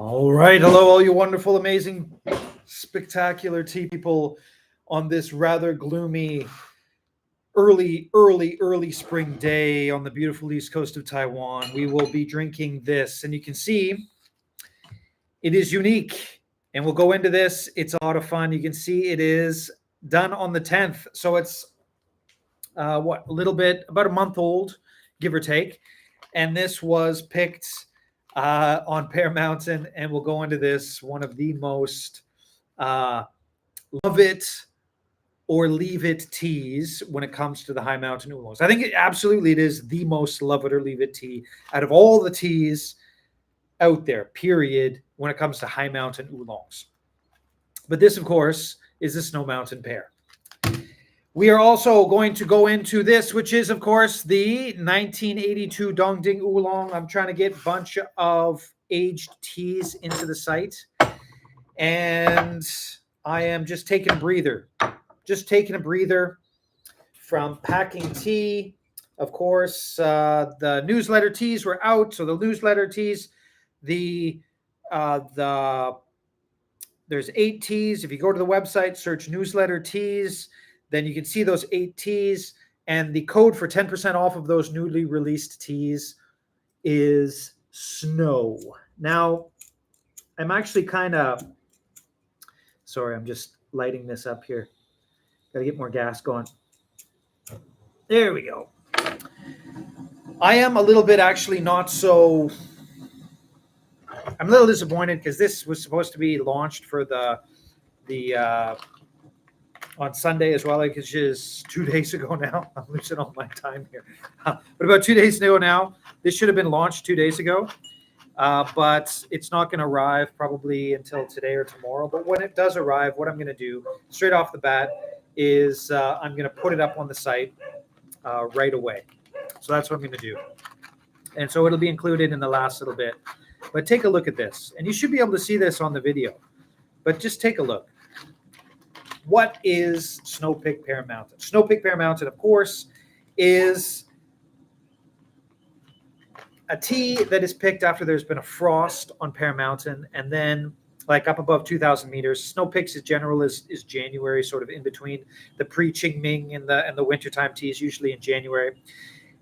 All right. Hello, all you wonderful, amazing, spectacular tea people on this rather gloomy early spring day on the beautiful east coast of Taiwan. We will be drinking this, and you can see it is unique. And we'll go into this. It's a lot of fun. You can see it is done on the 10th. So it's a little bit, about a month old, give or take. And this was picked on Pear Mountain, and we'll go into this, one of the most love it or leave it teas when it comes to the high mountain oolongs. I think it is the most love it or leave it tea out of all the teas out there, period, when it comes to high mountain oolongs. But this, of course, is the Snow Mountain Pear. We are also going to go into this, which is, of course, the 1982 Dongding Oolong. I'm trying to get a bunch of aged teas into the site. And I am just taking a breather. Just taking a breather from packing tea. Of course, the newsletter teas were out. So the newsletter teas, there's 8 teas. If you go to the website, search newsletter teas, then you can see those 8 teas, and the code for 10% off of those newly released teas is SNOW. Now, I'm actually sorry, I'm just lighting this up here. Got to get more gas going. There we go. I am a little bit actually not so... I'm a little disappointed because this was supposed to be launched for the on Sunday as well, which is 2 days ago now. I'm losing all my time here. But about 2 days ago now, this should have been launched 2 days ago. But it's not going to arrive probably until today or tomorrow. But when it does arrive, what I'm going to do straight off the bat is I'm going to put it up on the site right away. So that's what I'm going to do. And so it'll be included in the last little bit. But take a look at this. And you should be able to see this on the video. But just take a look. What is Snow-Picked Pear Mountain? Snow-Picked Pear Mountain, of course, is a tea that is picked after there's been a frost on Pear Mountain, and then like up above 2,000 meters. Snow picks is January, sort of in between the pre-Qingming and the wintertime teas, usually in January.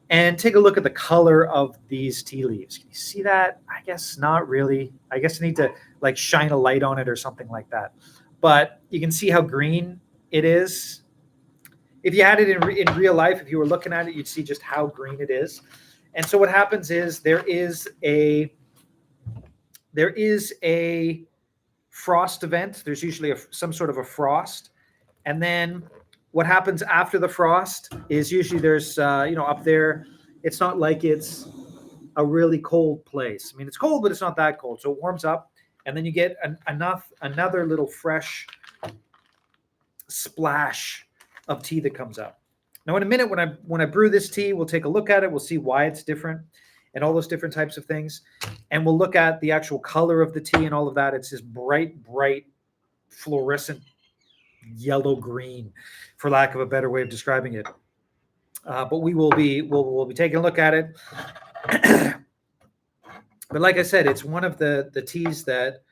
And take a look at the color of these tea leaves. Can you see that? I guess not really. I guess I need to like shine a light on it or something like that. But you can see how green it is. If you had it in real life, if you were looking at it, you'd see just how green it is. And so what happens is there is a frost event. There's usually some sort of a frost. And then what happens after the frost is usually there's, up there, it's not like it's a really cold place. I mean, it's cold, but it's not that cold. So it warms up. And then you get another little fresh splash of tea that comes up. Now, in a minute, when I brew this tea, we'll take a look at it. We'll see why it's different and all those different types of things. And we'll look at the actual color of the tea and all of that. It's this bright, fluorescent yellow-green, for lack of a better way of describing it. But we'll be taking a look at it. But like I said, it's one of the teas that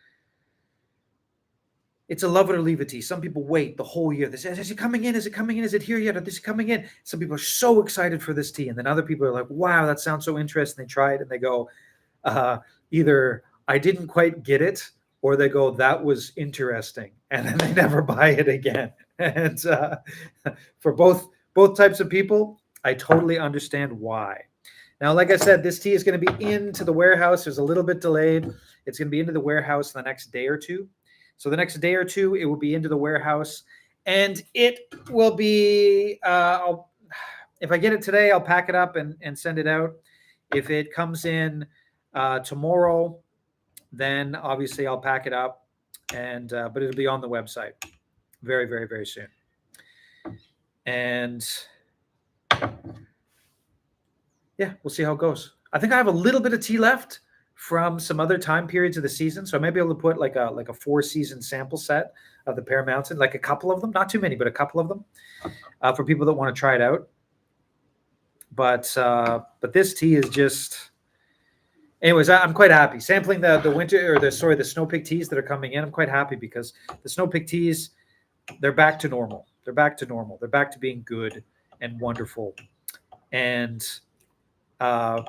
it's a love it or leave it tea. Some people wait the whole year. They say, is it coming in? Is it coming in? Is it here yet? Is it coming in? Some people are so excited for this tea. And then other people are like, wow, that sounds so interesting. They try it and they go, either I didn't quite get it, or they go, that was interesting. And then they never buy it again. And for both types of people, I totally understand why. Now, like I said, this tea is going to be into the warehouse. There's a little bit delayed. It's going to be into the warehouse the next day or two. So the next day or two, it will be into the warehouse. And it will be, if I get it today, I'll pack it up and send it out. If it comes in tomorrow, then obviously I'll pack it up. But it'll be on the website very, very, very soon. And yeah, we'll see how it goes. I think I have a little bit of tea left from some other time periods of the season. So I may be able to put like a 4-season sample set of the Pear Mountain, like a couple of them, not too many, but a couple of them for people that want to try it out. But this tea is just, anyways, I'm quite happy sampling the winter or the snow pig teas that are coming in. I'm quite happy because the snow pig teas, they're back to normal. They're back to normal. They're back to being good and wonderful. And uh,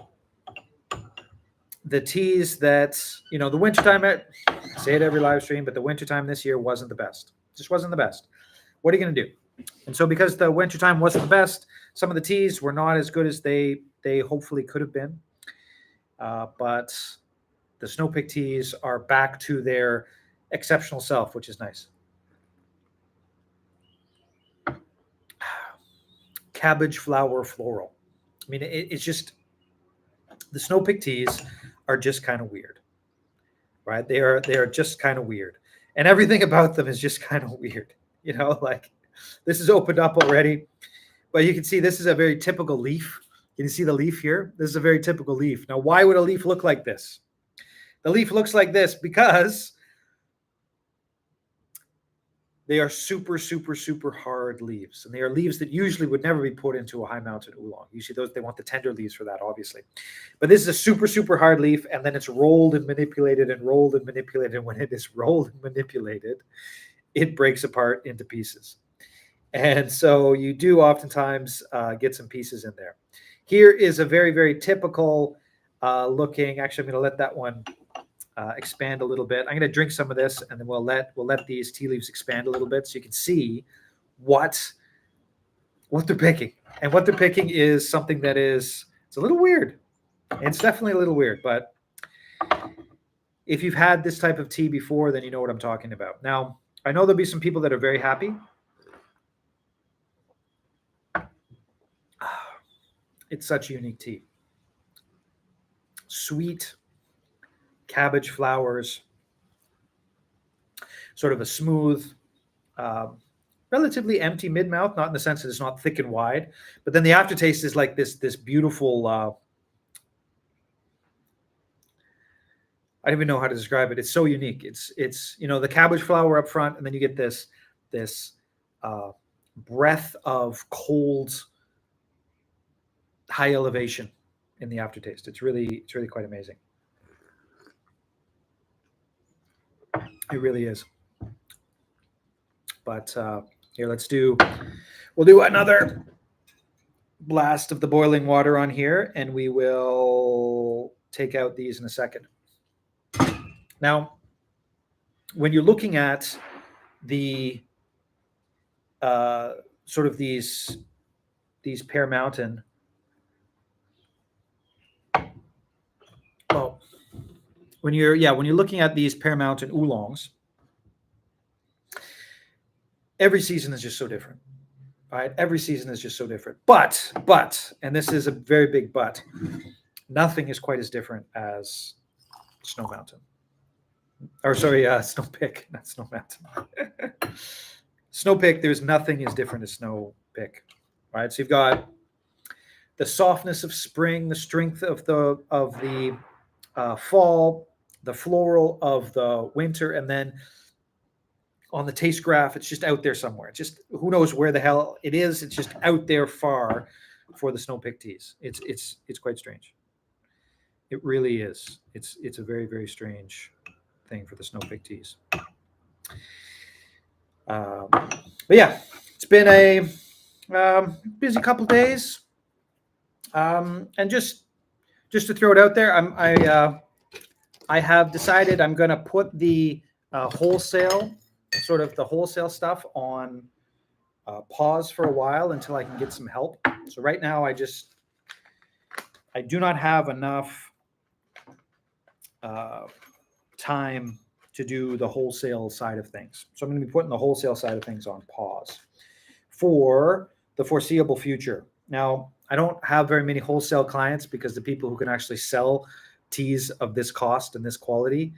the teas that the wintertime, I say it every live stream, but the wintertime this year wasn't the best. Just wasn't the best. What are you going to do? And so because the wintertime wasn't the best, some of the teas were not as good as they hopefully could have been. But the snow pig teas are back to their exceptional self, which is nice. Cabbage flower floral. I mean, it's just, the snow pig teas are just kind of weird, right? They are just kind of weird, and everything about them is just kind of weird. Like this is opened up already, but you can see this is a very typical leaf. Can you see the leaf here? This is a very typical leaf. Now, why would a leaf look like this? The leaf looks like this because they are super, super, super hard leaves. And they are leaves that usually would never be put into a high mountain oolong. Usually they want the tender leaves for that, obviously. But this is a super, super hard leaf, and then it's rolled and manipulated and rolled and manipulated. And when it is rolled and manipulated, it breaks apart into pieces. And so you do oftentimes get some pieces in there. Here is a very, very typical looking, actually, I'm going to let that one expand a little bit. I'm going to drink some of this, and then we'll let these tea leaves expand a little bit so you can see what they're picking. And what they're picking is something that it's a little weird. It's definitely a little weird, but if you've had this type of tea before, then you know what I'm talking about. Now, I know there'll be some people that are very happy. It's such a unique tea. Sweet cabbage flowers, sort of a smooth, relatively empty mid-mouth, not in the sense that it's not thick and wide, but then the aftertaste is like this beautiful, I don't even know how to describe it. It's so unique. It's the cabbage flower up front, and then you get this breath of cold, high elevation in the aftertaste. It's really quite amazing. It really is. But here, we'll do another blast of the boiling water on here, and we will take out these in a second. Now, when you're looking at the sort of these Pear Mountain, well, when you're looking at these Pear Mountain oolongs, every season is just so different, right? Every season is just so different. But, and this is a very big but, nothing is quite as different as Snow Mountain. Or sorry, Snow Pick, not Snow Mountain. Snow Pick, there's nothing as different as Snow Pick, right? So you've got the softness of spring, the strength of the fall, the floral of the winter, and then on the taste graph, it's just out there somewhere. It's just, who knows where the hell it is. It's just out there far for the snow pick teas. It's quite strange. It really is. It's a very, very strange thing for the snow pick teas. But yeah, it's been a busy couple days. And just to throw it out there, I have decided I'm going to put the wholesale stuff on pause for a while until I can get some help. So right now, I do not have enough time to do the wholesale side of things. So I'm going to be putting the wholesale side of things on pause for the foreseeable future. Now, I don't have very many wholesale clients because the people who can actually sell teas of this cost and this quality,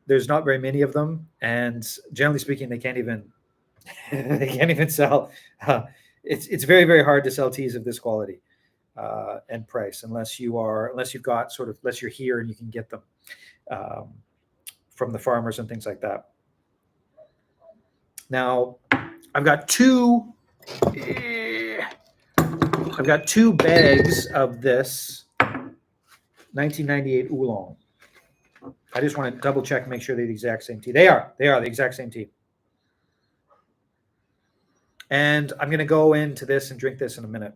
there's not very many of them. And generally speaking, they can't even sell. It's very, very hard to sell teas of this quality and price unless you're here and you can get them from the farmers and things like that. Now, I've got two bags of this. 1998 oolong. I just want to double check and make sure they're the exact same tea. They are the exact same tea. And I'm going to go into this and drink this in a minute.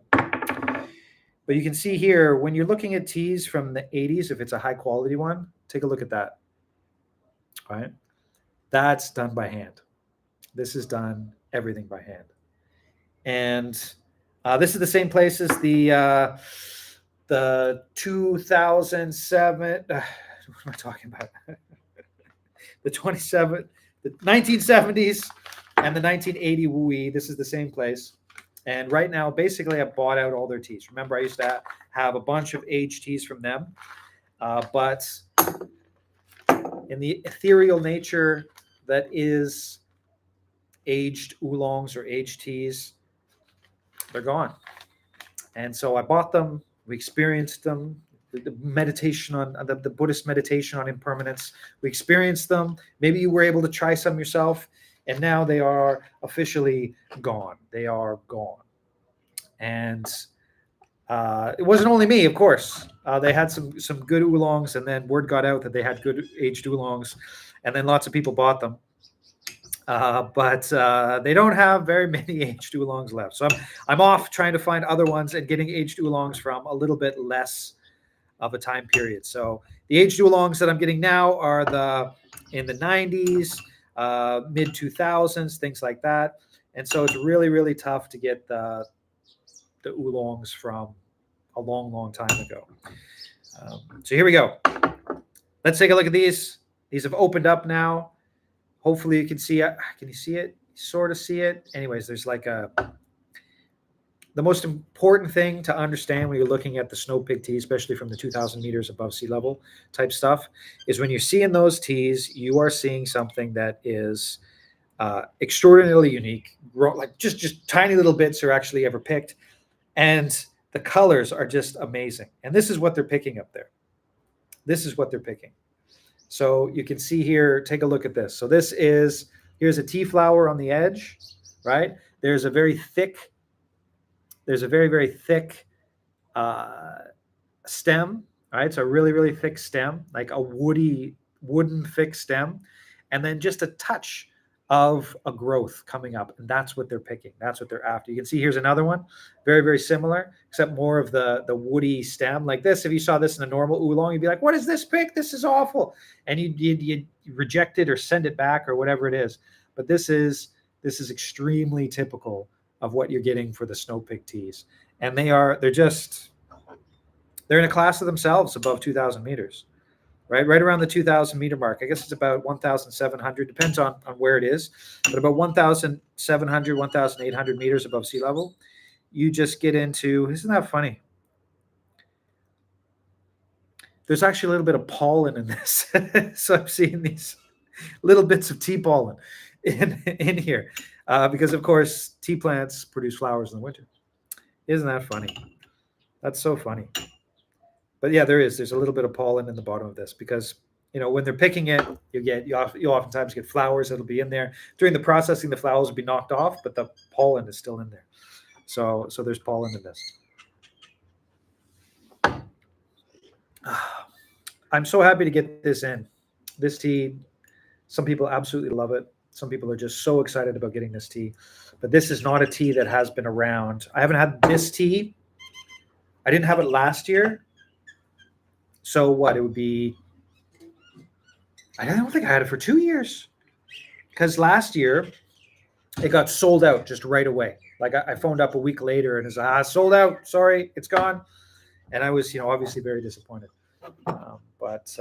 But you can see here, when you're looking at teas from the 80s, if it's a high quality one, take a look at that. All right. That's done by hand. This is done everything by hand. And this is the same place as the 2007. What am I talking about? The 1970s and the 1980 Wui. This is the same place. And right now, basically, I bought out all their teas. Remember, I used to have a bunch of aged teas from them. But in the ethereal nature that is aged oolongs or aged teas, they're gone. And so I bought them. We experienced them. The meditation on the Buddhist meditation on impermanence. We experienced them. Maybe you were able to try some yourself. And now they are officially gone. They are gone. And it wasn't only me, of course. They had some good oolongs, and then word got out that they had good aged oolongs, and then lots of people bought them. But they don't have very many aged oolongs left. So I'm off trying to find other ones and getting aged oolongs from a little bit less of a time period. So the aged oolongs that I'm getting now are in the 90s. Mid 2000s, things like that. And so it's really, really tough to get the oolongs from a long, long time ago. So here we go. Let's take a look at these. These have opened up now. Hopefully you can see it. Can you see it? Sort of see it. Anyways, there's like the most important thing to understand when you're looking at the snow pig tea, especially from the 2,000 meters above sea level type stuff, is when you're seeing those teas, you are seeing something that is extraordinarily unique. Like just tiny little bits are actually ever picked, and the colors are just amazing. And this is what they're picking up there. This is what they're picking. So you can see here. Take a look at this. So here's a tea flower on the edge, right? There's a very, very thick stem, right? It's a really, really thick stem, like a wooden thick stem, and then just a touch of a growth coming up, and that's what they're picking. That's what they're after. You can see here's another one, very, very similar, except more of the woody stem like this. If you saw this in a normal oolong, you'd be like, what is this pick? This is awful. And you reject it or send it back or whatever it is. But this is extremely typical of what you're getting for the snow pig teas. And they're in a class of themselves above 2,000 meters, right around the 2,000 meter mark. I guess it's about 1,700, depends on where it is, but about 1,700, 1,800 meters above sea level. You just get into, isn't that funny? There's actually a little bit of pollen in this. So I'm seeing these little bits of tea pollen in here. Because, of course, tea plants produce flowers in the winter. Isn't that funny? That's so funny. But yeah, there's a little bit of pollen in the bottom of this because, when they're picking it, you oftentimes get flowers that'll be in there. During the processing, the flowers will be knocked off, but the pollen is still in there. So there's pollen in this. I'm so happy to get this in. This tea, some people absolutely love it. Some people are just so excited about getting this tea. But this is not a tea that has been around. I haven't had this tea. I didn't have it last year. So what? It would be, I don't think I had it for 2 years. Because last year, it got sold out just right away. Like I phoned up a week later and it was, sold out. Sorry, it's gone. And I was, obviously very disappointed. But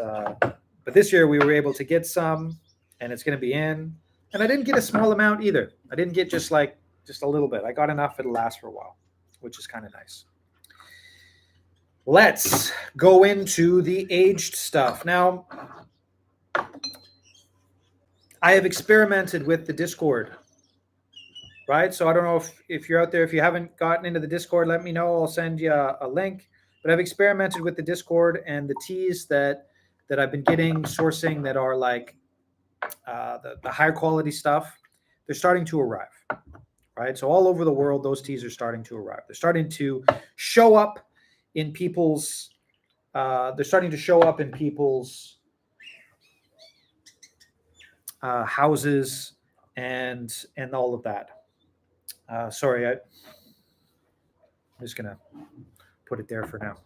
this year we were able to get some, and it's going to be in. And I didn't get a small amount either. I didn't get just a little bit. I got enough it'll last for a while, which is kind of nice. Let's go into the aged stuff. Now, I have experimented with the Discord, right? So I don't know if you're out there, if you haven't gotten into the Discord, let me know. I'll send you a link. But I've experimented with the Discord, and the teas that I've been sourcing that are like the higher quality stuff, they're starting to arrive, right? So all over the world, those teas are starting to arrive. They're starting to show up in people's they're starting to show up in people's houses and all of that. Sorry, I'm just gonna put it there for now.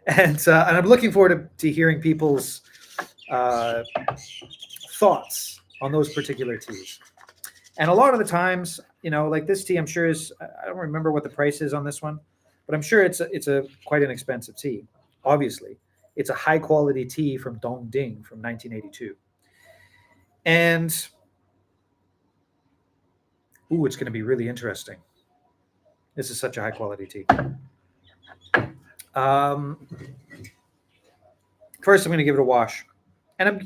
And I'm looking forward to hearing people's thoughts on those particular teas. And a lot of the times, like this tea, I'm sure I don't remember what the price is on this one, but I'm sure it's a quite an expensive tea. Obviously, it's a high quality tea from Dongding from 1982. And it's going to be really interesting. This is such a high quality tea. First, I'm going to give it a wash, and I'm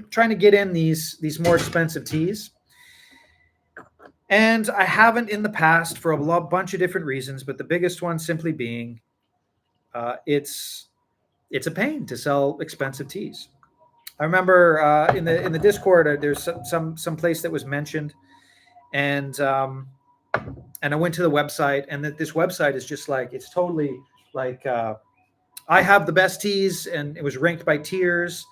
trying to get in these more expensive teas. And I haven't in the past for a bunch of different reasons, but the biggest one simply being it's a pain to sell expensive teas. I remember in the Discord there's some place that was mentioned, and I went to the website, and that this website is just like, it's totally like I have the best teas, and it was ranked by tiers.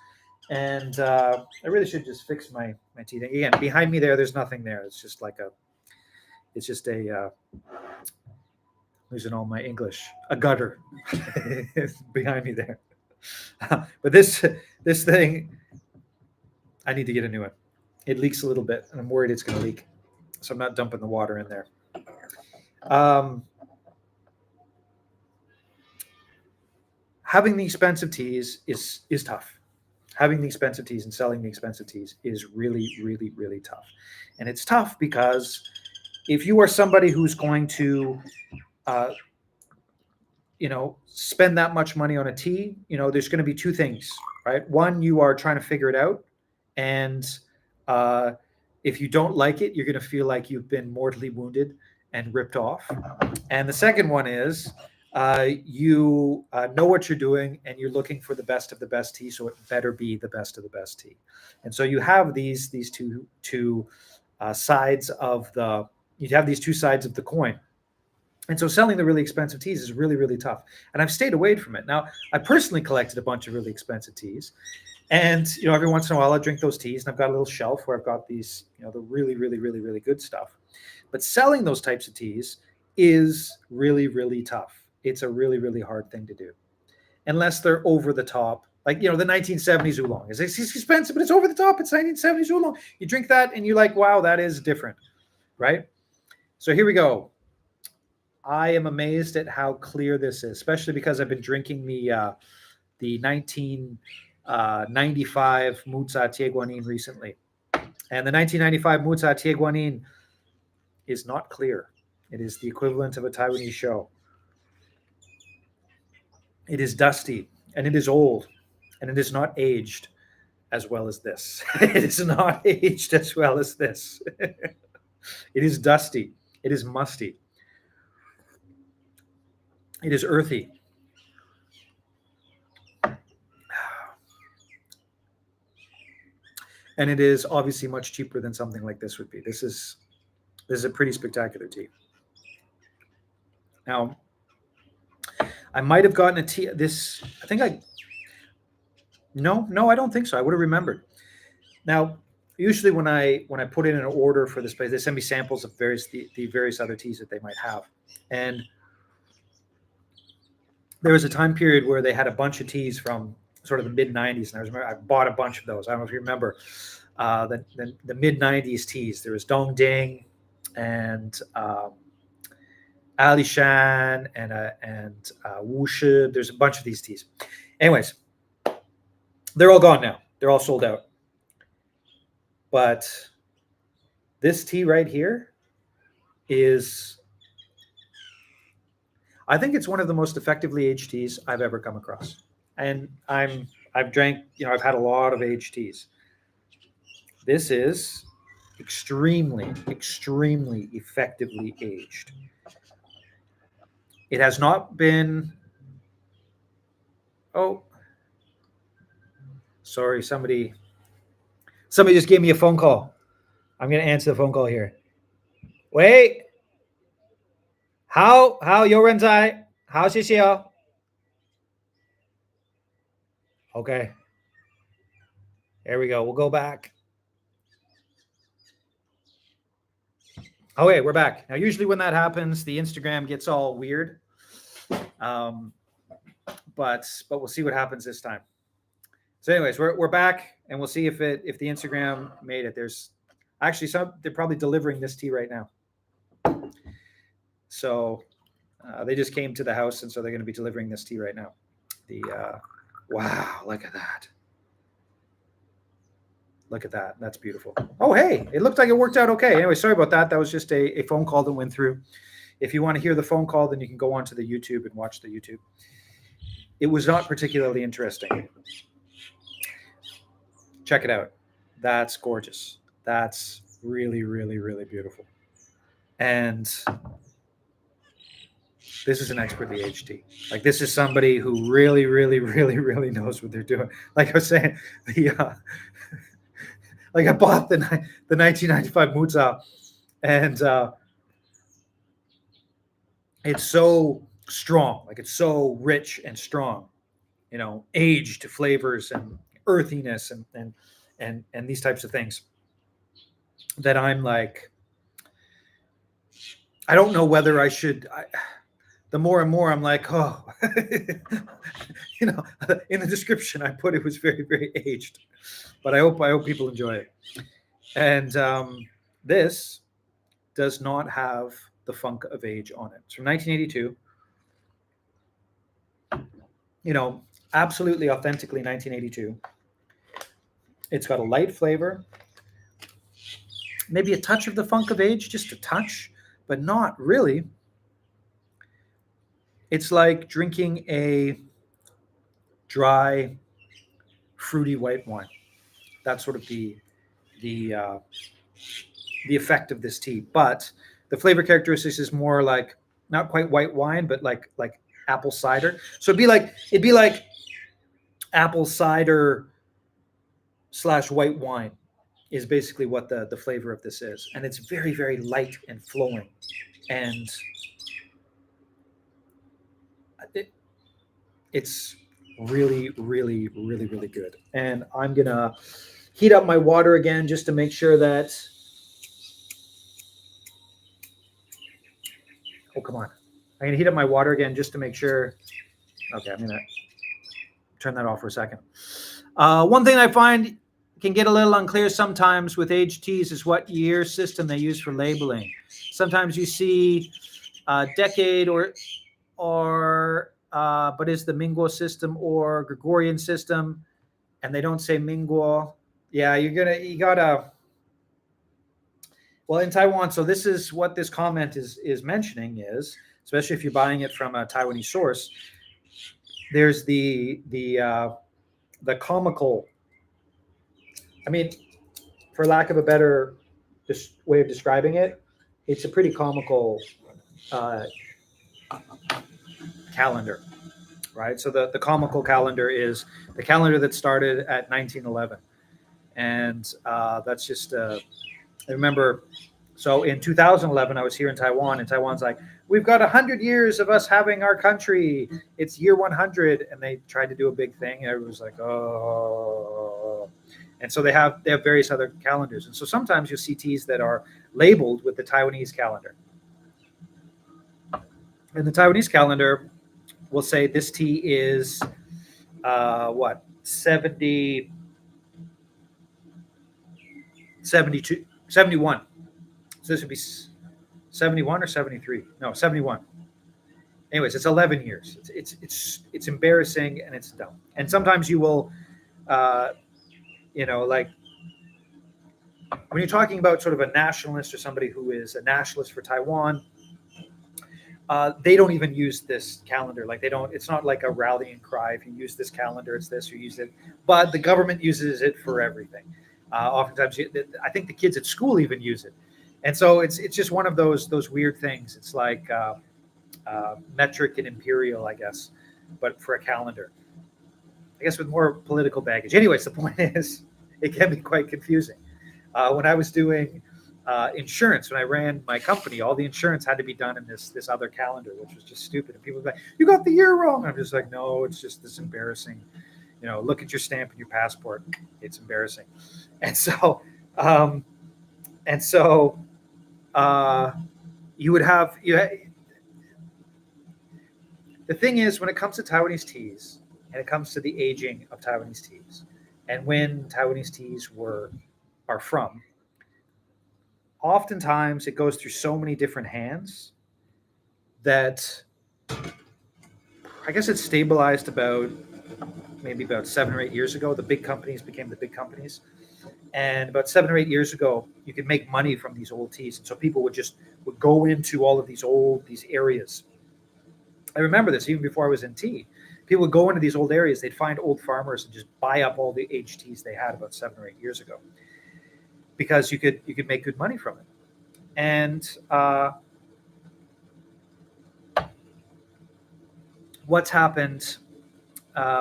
And I really should just fix my tea thing. Again, behind me there's nothing there. It's just a losing all my English, a gutter behind me there. But this thing, I need to get a new one. It leaks a little bit, and I'm worried it's going to leak, so I'm not dumping the water in there. Having the expensive teas is tough. Having the expensive teas and selling the expensive teas is really, really, really tough. And it's tough because if you are somebody who's going to, spend that much money on a tea, there's going to be two things, right? One, you are trying to figure it out. And if you don't like it, you're going to feel like you've been mortally wounded and ripped off. And the second one is you know what you're doing, and you're looking for the best of the best tea, so it better be the best of the best tea. And so you have these two sides of the coin. And so selling the really expensive teas is really, really tough. And I've stayed away from it. Now, I personally collected a bunch of really expensive teas. And, every once in a while I drink those teas, and I've got a little shelf where I've got these, the really, really, really, really good stuff. But selling those types of teas is really, really tough. It's a really, really hard thing to do. Unless they're over the top. Like, the 1970s oolong. It's expensive, but it's over the top. It's 1970s oolong. You drink that and you're like, wow, that is different. Right? So here we go. I am amazed at how clear this is, especially because I've been drinking the 1995 Muza Tieguanin recently. And the 1995 Muza Tieguanin is not clear. It is the equivalent of a Taiwanese show. It is dusty, and it is old, and it is not aged as well as this. It is not aged as well as this. It is dusty. It is musty. It is earthy. And it is obviously much cheaper than something like this would be. This is a pretty spectacular tea. Now, I might have gotten a tea. No, I don't think so. I would have remembered. Now, usually when I put in an order for this place, they send me samples of the various other teas that they might have. And there was a time period where they had a bunch of teas from sort of the mid 90s, and I bought a bunch of those. I don't know if you remember the mid 90s teas. There was Dongding and Alishan and Wushi. There's a bunch of these teas. Anyways, they're all gone now. They're all sold out. But this tea right here is, I think it's one of the most effectively aged teas I've ever come across. And I've drank, I've had a lot of aged teas. This is extremely, extremely effectively aged. It has not been, sorry, somebody just gave me a phone call. I'm going to answer the phone call here. Wait. 好，有人在，好，谢谢哦。Okay. There we go. We'll go back. Okay, we're back. Now, usually when that happens, the Instagram gets all weird. But we'll see what happens this time. So, anyways, we're back, and we'll see if the Instagram made it. There's actually they're probably delivering this tea right now. So they just came to the house, and so they're going to be delivering this tea right now. Wow, look at that. Look at that. That's beautiful. Oh, hey, it looked like it worked out okay. Anyway, sorry about that. That was just a phone call that went through. If you want to hear the phone call, then you can go onto the YouTube and watch the YouTube. It was not particularly interesting. Check it out. That's gorgeous. That's really, really, really beautiful. And this is an expertly aged tea. Like, this is somebody who really, really, really, really knows what they're doing. Like I was saying, like I bought the 1995 Mutza, and it's so strong. Like, it's so rich and strong, aged flavors and earthiness and these types of things that I'm like, I don't know whether I should. The more and more I'm like, oh, in the description I put it was very, very aged, but I hope people enjoy it. And this does not have the funk of age on it. It's from 1982. Absolutely authentically 1982. It's got a light flavor, maybe a touch of the funk of age, just a touch, but not really. It's like drinking a dry, fruity white wine. That's sort of the effect of this tea. But the flavor characteristics is more like not quite white wine, but like apple cider. So it'd be like apple cider / white wine is basically what the flavor of this is. And it's very, very light and flowing. And it's really, really, really, really good. And I'm going to heat up my water again just to make sure that... Oh, come on. I'm going to heat up my water again just to make sure... Okay, I'm going to turn that off for a second. One thing I find can get a little unclear sometimes with aged teas is what year system they use for labeling. Sometimes you see decade or but is the Minguo system or Gregorian system, and they don't say Minguo. Yeah, you gotta. Well, in Taiwan, so this is what this comment is mentioning is, especially if you're buying it from a Taiwanese source. There's the comical. I mean, for lack of a better way of describing it, it's a pretty comical calendar, right? So the comical calendar is the calendar that started at 1911, and that's just I remember. So in 2011, I was here in Taiwan, and Taiwan's like, we've got 100 years of us having our country. It's year 100, and they tried to do a big thing, and everyone was like, oh. And so they have various other calendars, and so sometimes you'll see teas that are labeled with the Taiwanese calendar. And the Taiwanese calendar will say this tea is 70, 72, 71. So this would be 71 or 73. No, 71. Anyways, it's 11 years. It's embarrassing and it's dumb. And sometimes you will, like when you're talking about sort of a nationalist or somebody who is a nationalist for Taiwan, they don't even use this calendar. Like it's not like a rallying cry. If you use this calendar, it's this, or use it. But the government uses it for everything. Oftentimes, I think the kids at school even use it. And so it's just one of those weird things. It's like metric and imperial, I guess, but for a calendar. I guess with more political baggage. Anyways, the point is, it can be quite confusing. When I was doing insurance, when I ran my company, all the insurance had to be done in this other calendar, which was just stupid. And people were like, "You got the year wrong." I'm just like, "No, it's just this embarrassing, look at your stamp and your passport. It's embarrassing. And so, um, and so uh, you would have the thing is, when it comes to Taiwanese teas and it comes to the aging of Taiwanese teas and when Taiwanese teas are from, oftentimes it goes through so many different hands that I guess it's stabilized about maybe about 7 or 8 years ago. The big companies became the big companies. And about 7 or 8 years ago, you could make money from these old teas. And so people would go into all of these areas. I remember this even before I was in tea. People would go into these old areas, they'd find old farmers and just buy up all the aged teas they had about 7 or 8 years ago. Because you could make good money from it. And what's happened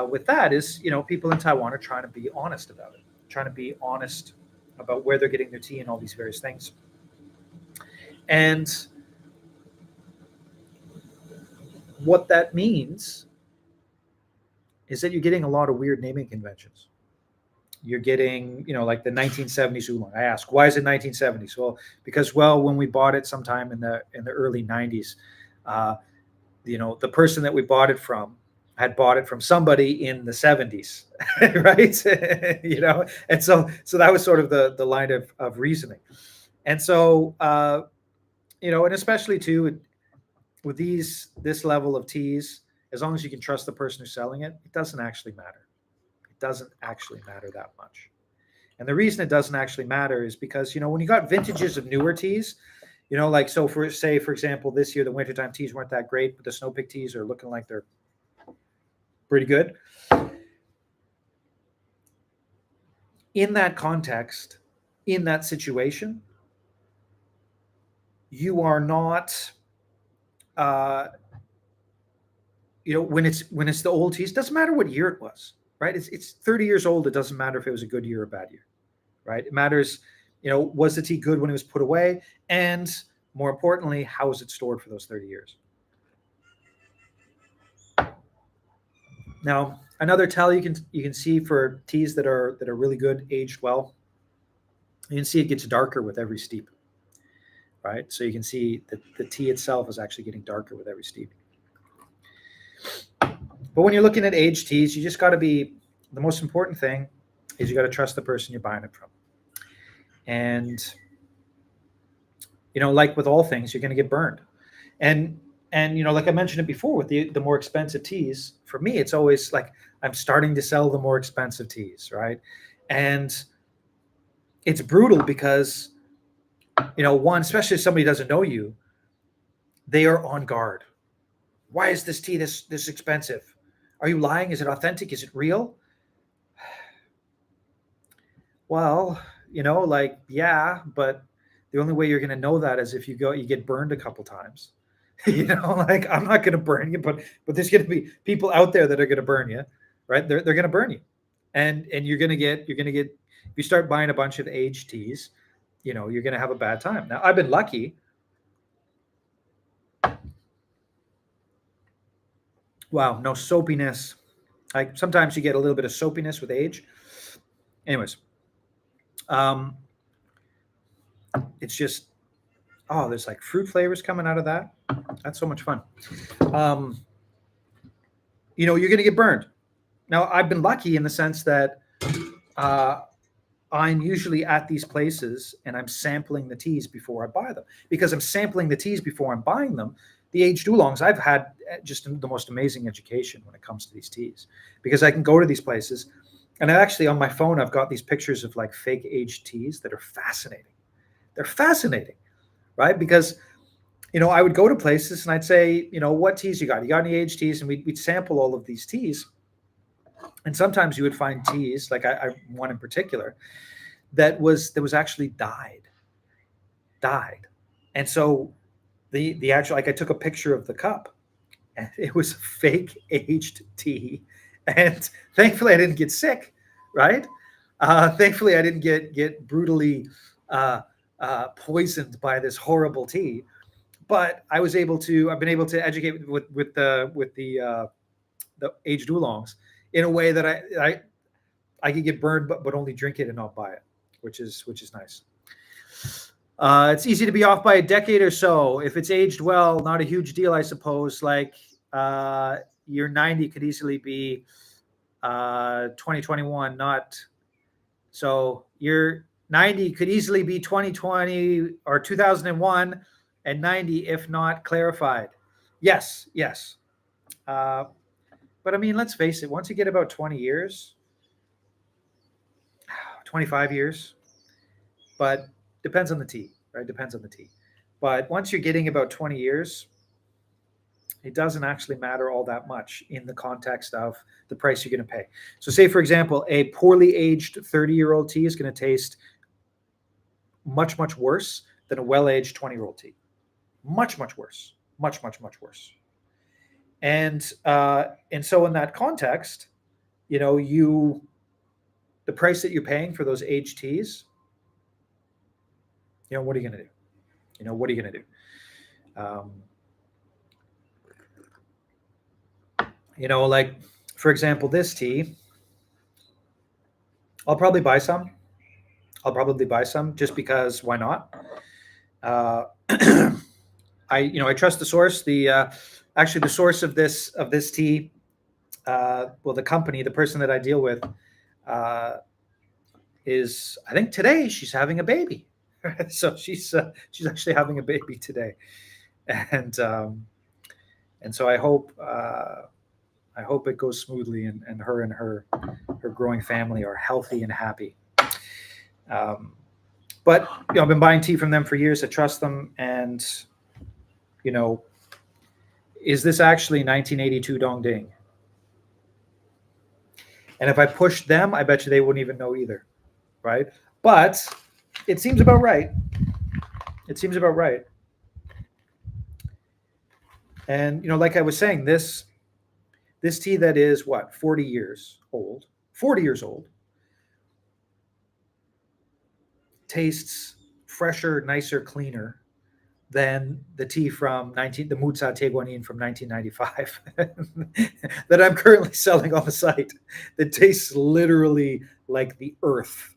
with that is, people in Taiwan are trying to be honest about it, trying to be honest about where they're getting their tea and all these various things. And what that means is that you're getting a lot of weird naming conventions. You're getting, like the 1970s oolong. I ask, why is it 1970s? Well, because when we bought it sometime in the early 90s, the person that we bought it from had bought it from somebody in the 70s, right? And so that was sort of the line of reasoning. And so, and especially too with this level of teas, as long as you can trust the person who's selling it, it doesn't actually matter. It doesn't actually matter that much. And the reason it doesn't actually matter is because, when you got vintages of newer teas, like, so for example, this year, the wintertime teas weren't that great, but the snow pig teas are looking like they're pretty good. In that context, in that situation, you are not, when it's the old teas, doesn't matter what year it was, right? It's 30 years old. It doesn't matter if it was a good year or a bad year, right? It matters, was the tea good when it was put away? And more importantly, how was it stored for those 30 years? Now, another tell you can see for teas that are really good, aged well, you can see it gets darker with every steep, right? So you can see that the tea itself is actually getting darker with every steep. But when you're looking at aged teas, you just got to be, the most important thing is you got to trust the person you're buying it from. And, like with all things, you're going to get burned. And like I mentioned it before, with the more expensive teas, for me, it's always like I'm starting to sell the more expensive teas, right? And it's brutal because, one, especially if somebody doesn't know you, they are on guard. Why is this tea this expensive? Are you lying? Is it authentic? Is it real? Well, yeah, but the only way you're going to know that is if you get burned a couple times. Like, I'm not going to burn you, but there's going to be people out there that are going to burn you, right? They're going to burn you, and you're going to get if you start buying a bunch of aged teas, you're going to have a bad time. Now, I've been lucky. Wow, no soapiness. Like, sometimes you get a little bit of soapiness with age. Anyways, it's just, there's like fruit flavors coming out of that. That's so much fun. You're going to get burned. Now, I've been lucky in the sense that I'm usually at these places and I'm sampling the teas before I buy them. Because I'm sampling the teas before I'm buying them, the aged oolongs, I've had just the most amazing education when it comes to these teas. Because I can go to these places, and actually on my phone, I've got these pictures of like fake aged teas that are fascinating. They're fascinating, right? Because, I would go to places and I'd say, what teas you got? You got any aged teas? And we'd sample all of these teas. And sometimes you would find teas, like I one in particular, that was actually died. And so the actual, like, I took a picture of the cup and it was fake aged tea. And thankfully I didn't get sick, right? Thankfully I didn't get brutally poisoned by this horrible tea. But I've been able to educate with the aged oolongs in a way that I could get burned, but only drink it and not buy it, which is nice. It's easy to be off by a decade or so. If it's aged well, not a huge deal, I suppose. Like your 90 could easily be 2021, not so your 90 could easily be 2020 or 2001 and 90 if not clarified. Yes, yes. But I mean, let's face it, once you get about 20 years, 25 years, but depends on the tea, right? Depends on the tea. But once you're getting about 20 years, it doesn't actually matter all that much in the context of the price you're going to pay. So say, for example, a poorly aged 30-year-old tea is going to taste much, much worse than a well-aged 20-year-old tea. Much, much worse. Much, much, much worse. And so in that context, the price that you're paying for those aged teas, what are you going to do? What are you going to do? Like, for example, this tea, I'll probably buy some. Just because why not? I trust the source. The source of this tea, the company, the person that I deal with, is, I think today she's having a baby. So she's actually having a baby today, and so I hope it goes smoothly, and her growing family are healthy and happy. But I've been buying tea from them for years. I trust them, and is this actually 1982 Dongding? And if I pushed them, I bet you they wouldn't even know either, right? But it seems about right. And like I was saying, this tea that is 40 years old, tastes fresher, nicer, cleaner than the tea from the Mutsa Teguanin from 1995 that I'm currently selling on the site. That tastes literally like the earth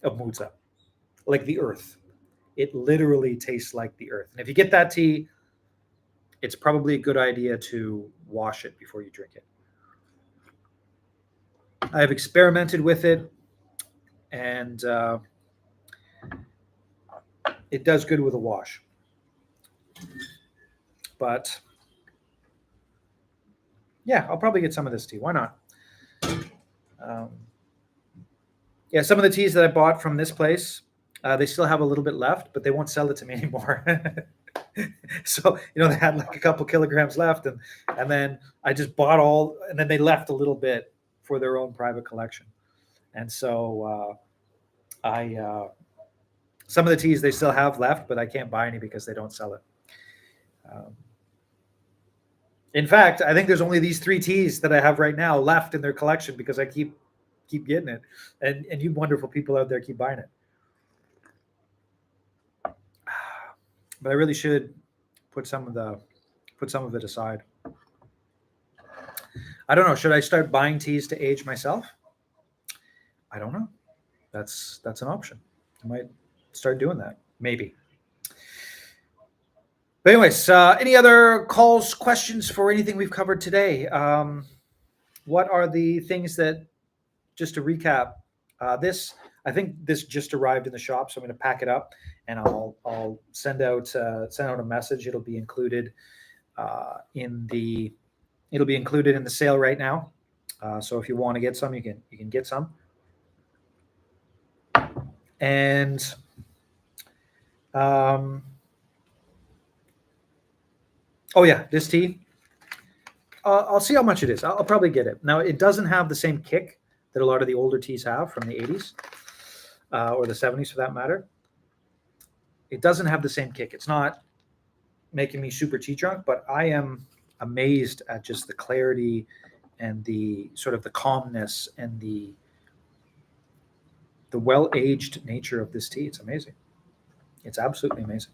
of Mutsa, like the earth. It literally tastes like the earth. And if you get that tea, it's probably a good idea to wash it before you drink it. I've experimented with it, and it does good with a wash. But yeah, I'll probably get some of this tea. Why not? Yeah, some of the teas that I bought from this place, they still have a little bit left, but they won't sell it to me anymore. So they had like a couple kilograms left, and then I just bought all, and then they left a little bit for their own private collection. And so some of the teas they still have left, but I can't buy any because they don't sell it. In fact, I think there's only these 3 teas that I have right now left in their collection because I keep getting it, and you wonderful people out there keep buying it. But I really should put some of it aside. I don't know. Should I start buying teas to age myself? I don't know. That's an option. I might start doing that, maybe. But anyways, any other calls, questions for anything we've covered today? What are the things that, just to recap, I think this just arrived in the shop, so I'm going to pack it up and I'll send out a message. It'll be included in the sale right now. So if you want to get some, you can get some. And this tea. I'll see how much it is. I'll probably get it. Now, it doesn't have the same kick that a lot of the older teas have from the 80s or the 70s for that matter. It doesn't have the same kick. It's not making me super tea drunk, but I am amazed at just the clarity and the sort of the calmness and the well-aged nature of this tea. It's amazing. It's absolutely amazing.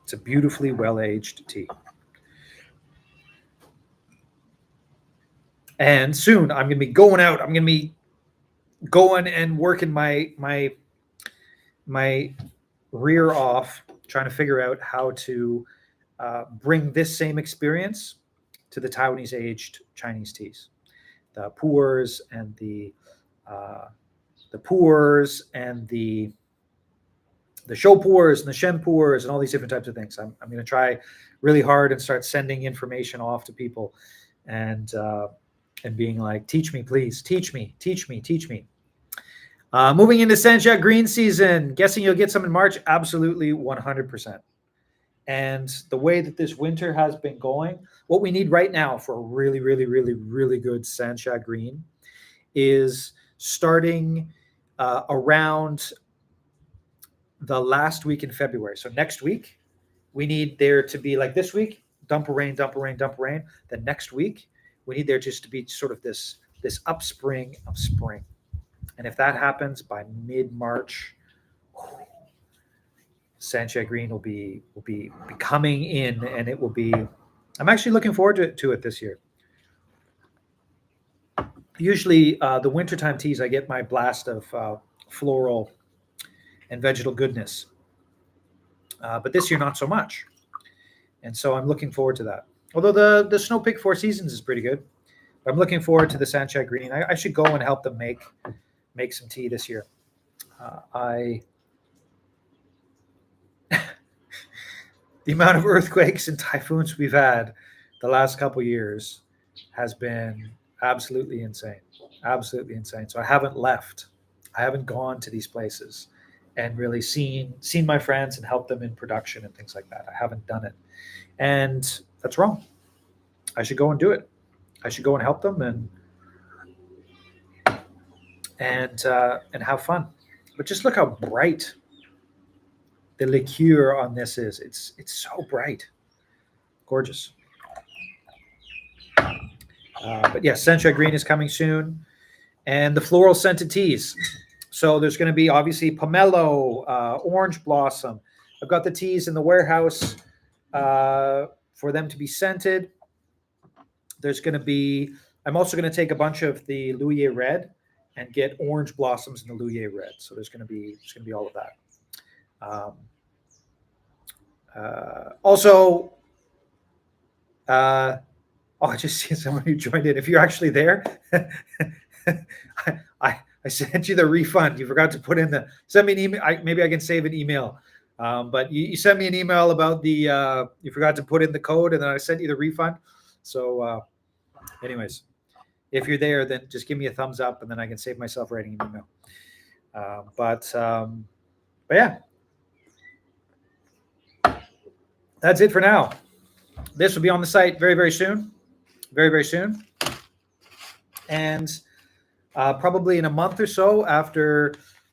It's a beautifully well-aged tea. And soon I'm going to be going out. I'm going to be going and working my rear off, trying to figure out how to bring this same experience to the Taiwanese aged Chinese teas, the Puers and the Puers and the show Puers and the Shen Puers and all these different types of things. I'm going to try really hard and start sending information off to people and being like, teach me, please, teach me. Moving into Sancha green season, guessing you'll get some in March? Absolutely 100%. And the way that this winter has been going, what we need right now for a really, really, really, really good Sancha green is starting around the last week in February. So next week, we need there to be like this week, dump of rain. The next week, we need there just to be sort of this upspring of spring. And if that happens by mid-March, Sancha green will be coming in, and it will be. I'm actually looking forward to it this year. Usually, the wintertime teas, I get my blast of floral and vegetal goodness, but this year not so much. And so I'm looking forward to that. Although the Snow Peak Four Seasons is pretty good, I'm looking forward to the Sancha green. I should go and help them make some tea this year. The amount of earthquakes and typhoons we've had the last couple of years has been absolutely insane. So I haven't left. I haven't gone to these places and really seen my friends and helped them in production and things like that. I haven't done it, and that's wrong. I should go and do it. I should go and help them and have fun. But just look how bright the liqueur on this is. It's so bright, gorgeous. But yeah, Sancha green is coming soon, and the floral scented teas. So there's going to be obviously pomelo, orange blossom. I've got the teas in the warehouse for them to be scented. There's going to be. I'm also going to take a bunch of the Louis red and get orange blossoms in the Louis red. So there's going to be all of that. Also, I just see someone who joined in. If you're actually there, I sent you the refund. You forgot to put in send me an email. Maybe I can save an email. But you sent me an email about you forgot to put in the code, and then I sent you the refund. So, anyways, if you're there, then just give me a thumbs up, and then I can save myself writing an email. But yeah. That's it for now. This will be on the site very, very soon. Very, very soon. And probably in a month or so after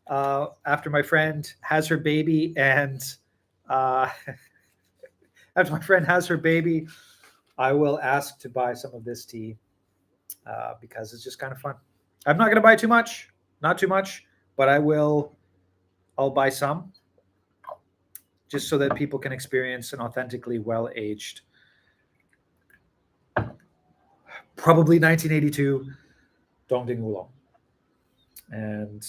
my friend has her baby and after my friend has her baby, I will ask to buy some of this tea because it's just kind of fun. I'm not going to buy too much, not too much, but I'll buy some, just so that people can experience an authentically well-aged, probably 1982 Dongding Oolong. And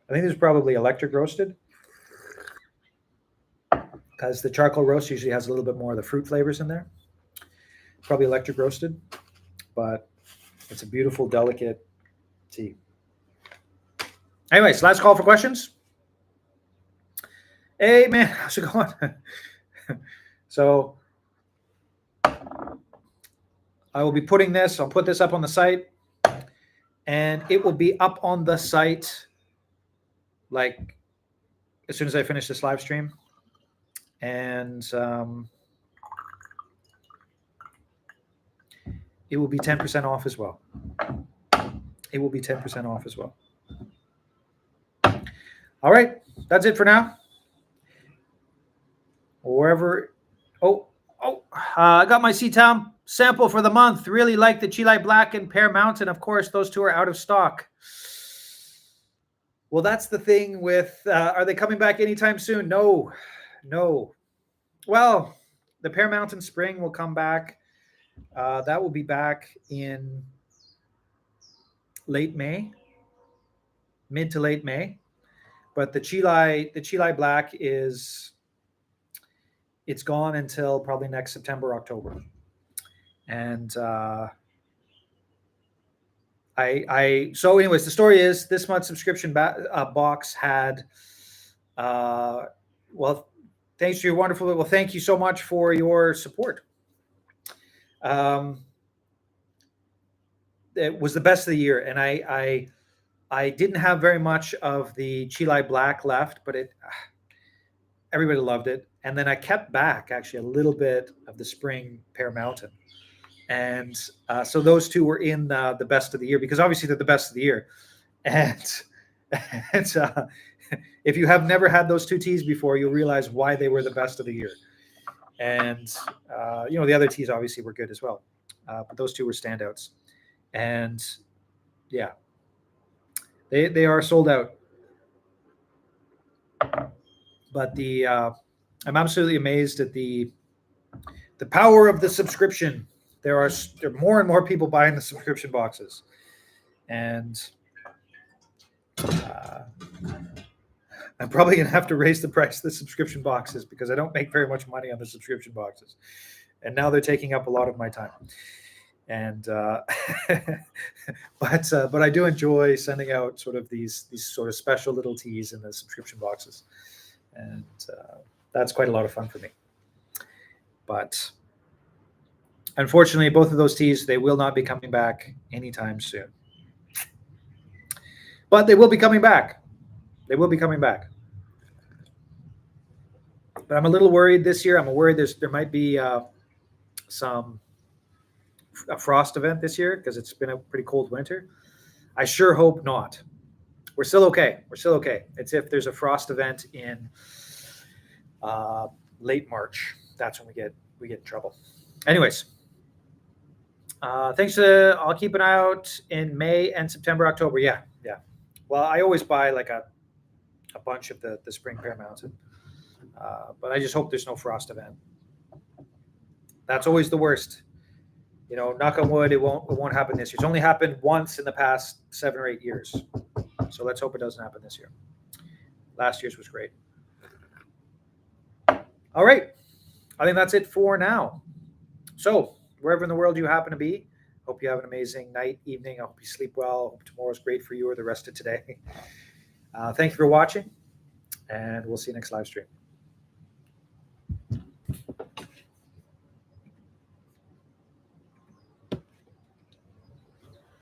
I think there's probably electric roasted, because the charcoal roast usually has a little bit more of the fruit flavors in there. Probably electric roasted, but it's a beautiful, delicate tea. Anyways, last call for questions. Hey, man, how's it going? So I will be putting this, I'll put this up on the site, and it will be up on the site like as soon as I finish this live stream. And it will be 10% off as well. It will be 10% off as well. All right, that's it for now. Wherever, I got my Seatown sample for the month. Really like the Chilai Black and Pear Mountain. Of course, those two are out of stock. Well, that's the thing with, are they coming back anytime soon? No. Well, the Pear Mountain Spring will come back. That will be back in late May, mid to late May. But the Chile Black it's gone until probably next September, October. And so anyways, the story is this month's subscription box had, well, thanks to your wonderful, well, thank you so much for your support. It was the best of the year, and I didn't have very much of the Chile Black left, but everybody loved it. And then I kept back actually a little bit of the spring Pear Mountain. And so those two were in the best of the year, because obviously they're the best of the year. And if you have never had those two teas before, you'll realize why they were the best of the year. And the other teas obviously were good as well, but those two were standouts. And yeah, they are sold out. But I'm absolutely amazed at the power of the subscription. There are more and more people buying the subscription boxes, and I'm probably going to have to raise the price of the subscription boxes, because I don't make very much money on the subscription boxes, and now they're taking up a lot of my time. And but I do enjoy sending out sort of these sort of special little teas in the subscription boxes, and that's quite a lot of fun for me. But unfortunately, both of those teas, they will not be coming back anytime soon. But they will be coming back. They will be coming back. But I'm a little worried this year. I'm worried there might be a frost event this year, because it's been a pretty cold winter. I sure hope not. We're still okay. It's if there's a frost event in late March, that's when we get in trouble. Anyways, thanks. I'll keep an eye out in May and September, October. Yeah. Well, I always buy like a bunch of the spring Pear Mountain, but I just hope there's no frost event. That's always the worst. Knock on wood, it won't happen this year. It's only happened once in the past 7 or 8 years. So let's hope it doesn't happen this year. Last year's was great. All right. I think that's it for now. So wherever in the world you happen to be, hope you have an amazing night, evening. I hope you sleep well. Hope tomorrow's great for you, or the rest of today. Thank you for watching, and we'll see you next live stream.